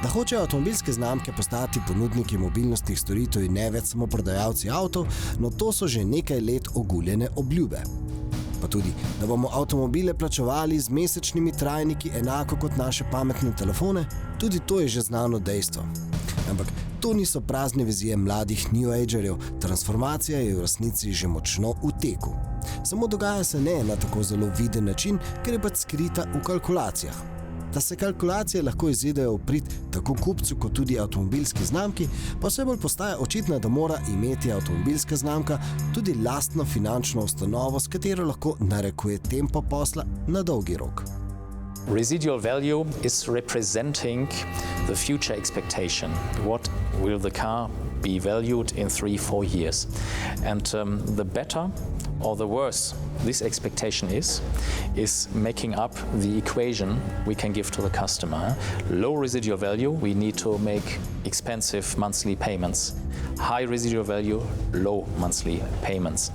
Da hočejo avtomobilske znamke postati ponudniki mobilnostnih storitev in ne več samo prodajalci avtov, no to so že nekaj let oguljene obljube. Pa tudi, da bomo avtomobile plačevali z mesečnimi trajniki enako kot naše pametne telefone, tudi to je že znano dejstvo. Ampak to niso prazne vizije mladih New Agerjev, transformacija je v resnici že močno v teku. Samo dogaja se ne na tako zelo viden način, ker je pač skrita v kalkulacijah. Da se kalkulacije lahko izidejo v prid tako kupcu kot tudi avtomobilski znamki, pa vse bolj postaja očitno, da mora imeti avtomobilska znamka tudi lastno finančno ustanovo, s katero lahko narekuje tempo posla na dolgi rok. Residual value is representing the future expectation. What will the car be valued in 3-4 years? And the better or the worse this expectation is making up the equation we can give to the customer. Low residual value, we need to make expensive monthly payments. High residual value, low monthly payments.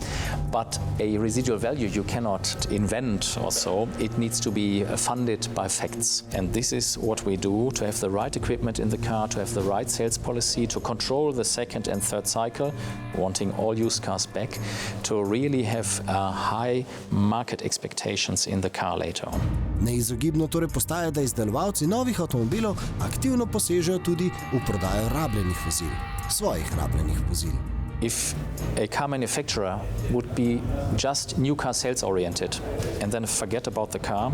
But a residual value you cannot invent or so. It needs to be funded by facts. And this is what we do to have the right equipment in the car, to have the right sales policy, to control the second and third cycle, wanting all used cars back, to really have high market expectations in the car later on. Neizogibno torej postaja, da izdelovalci novih avtomobilov aktivno posežejo tudi v prodajo rabljenih vozil, svojih rabljenih vozil. If a car manufacturer would be just new car sales oriented and then forget about the car,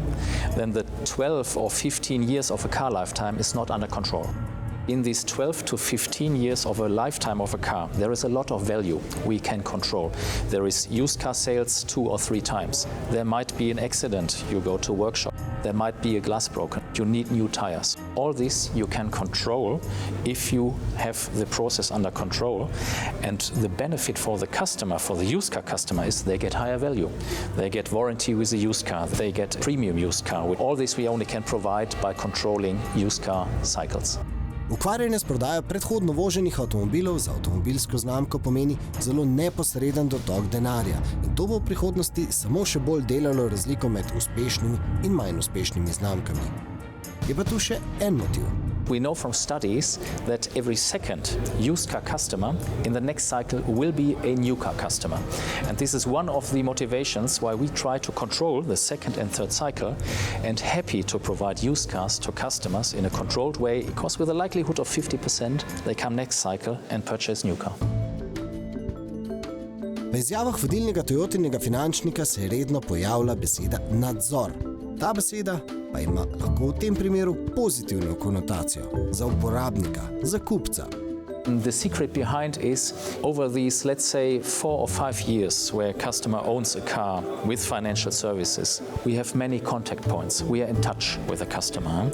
then the 12 or 15 years of a car lifetime is not under control. In these 12 to 15 years of a lifetime of a car, there is a lot of value we can control. There is used car sales 2 or 3 times. There might be an accident, you go to a workshop. There might be a glass broken, you need new tires. All this you can control if you have the process under control. And the benefit for the customer, for the used car customer, is they get higher value. They get warranty with the used car, they get premium used car. All this we only can provide by controlling used car cycles. Ukvarjanje s prodajo predhodno voženih avtomobilov za avtomobilsko znamko pomeni zelo neposreden dotok denarja in to bo v prihodnosti samo še bolj delalo razliko med uspešnimi in manj uspešnimi znamkami. Je pa tu še en motiv. We know from studies that every second used car customer in the next cycle will be a new car customer. And this is one of the motivations why we try to control the second and third cycle and happy to provide used cars to customers in a controlled way, because with a likelihood of 50% they come next cycle and purchase new car. V izjavah vodilnega Toyotinega finančnika se redno pojavlja beseda nadzor. Ta beseda pa ima lahko v tem primeru pozitivno konotacijo za uporabnika, za kupca. The secret behind is over these, let's say, 4 or 5 years where a customer owns a car with financial services, we have many contact points. We are in touch with the customer.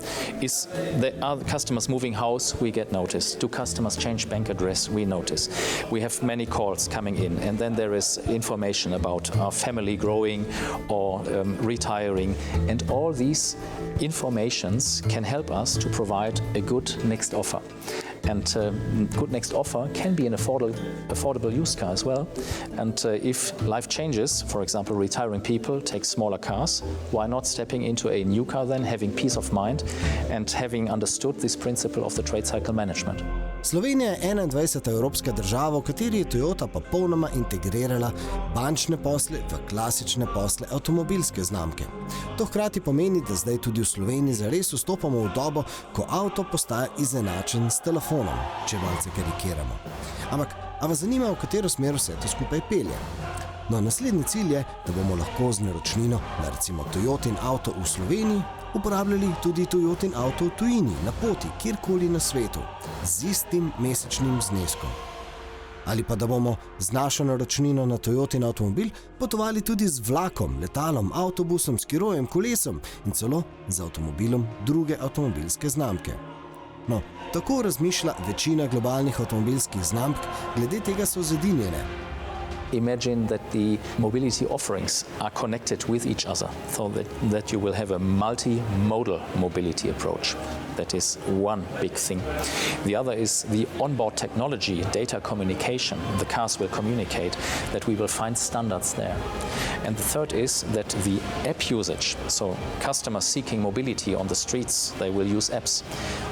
Are the customers moving house? We get notice. Do customers change bank address? We notice. We have many calls coming in, and then there is information about our family growing or retiring, and all these informations can help us to provide a good next offer. And good next offer can be an affordable used car as well. And if life changes, for example, retiring people take smaller cars, why not stepping into a new car then, having peace of mind and having understood this principle of the trade cycle management? Slovenija je 21. evropska država, v kateri je Toyota pa polnoma integrirala bančne posle v klasične posle avtomobilske znamke. To hkrati pomeni, da zdaj tudi v Sloveniji zares vstopamo v dobo, ko avto postaja izenačen s telefonom, če malce karikiramo. Ampak, a vas zanima, v katero smer vse to skupaj pelje? No, naslednji cilj je, da bomo lahko z naročnino na recimo Toyotin avto v Sloveniji uporabljali tudi Toyotin avto v tujini, na poti, kjerkoli na svetu, z istim mesečnim zneskom. Ali pa da bomo z našo naročnino na Toyotin avtomobil potovali tudi z vlakom, letalom, avtobusom, skirojem, kolesom in celo z avtomobilom druge avtomobilske znamke. No, tako razmišlja večina globalnih avtomobilskih znamk, glede tega so zedinjene. Imagine that the mobility offerings are connected with each other, so that you will have a multimodal mobility approach. That is one big thing. The other is the onboard technology, data communication. The cars will communicate, that we will find standards there. And the third is that the app usage, so customers seeking mobility on the streets, they will use apps,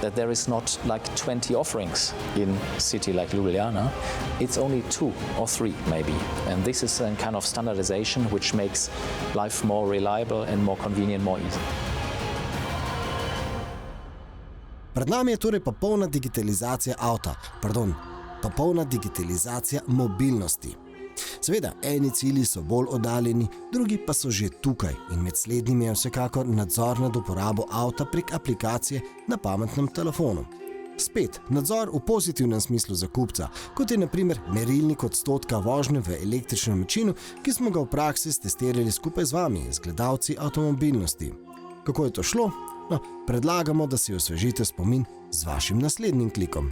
that there is not like 20 offerings in a city like Ljubljana, it's only 2 or 3 maybe. And this is a kind of standardization which makes life more reliable and more convenient, more easy. Pred nami je torej popolna digitalizacija mobilnosti. Seveda, eni cilji so bolj oddaljeni, drugi pa so že tukaj in med slednjimi je vsekakor nadzor nad uporabo avta prek aplikacije na pametnem telefonu. Spet, nadzor v pozitivnem smislu za kupca, kot je na primer merilnik odstotka vožnje v električnem načinu, ki smo ga v praksi testirali skupaj z vami, z gledalci avtomobilnosti. Kako je to šlo? No, predlagamo, da si osvežite spomin z vašim naslednjim klikom.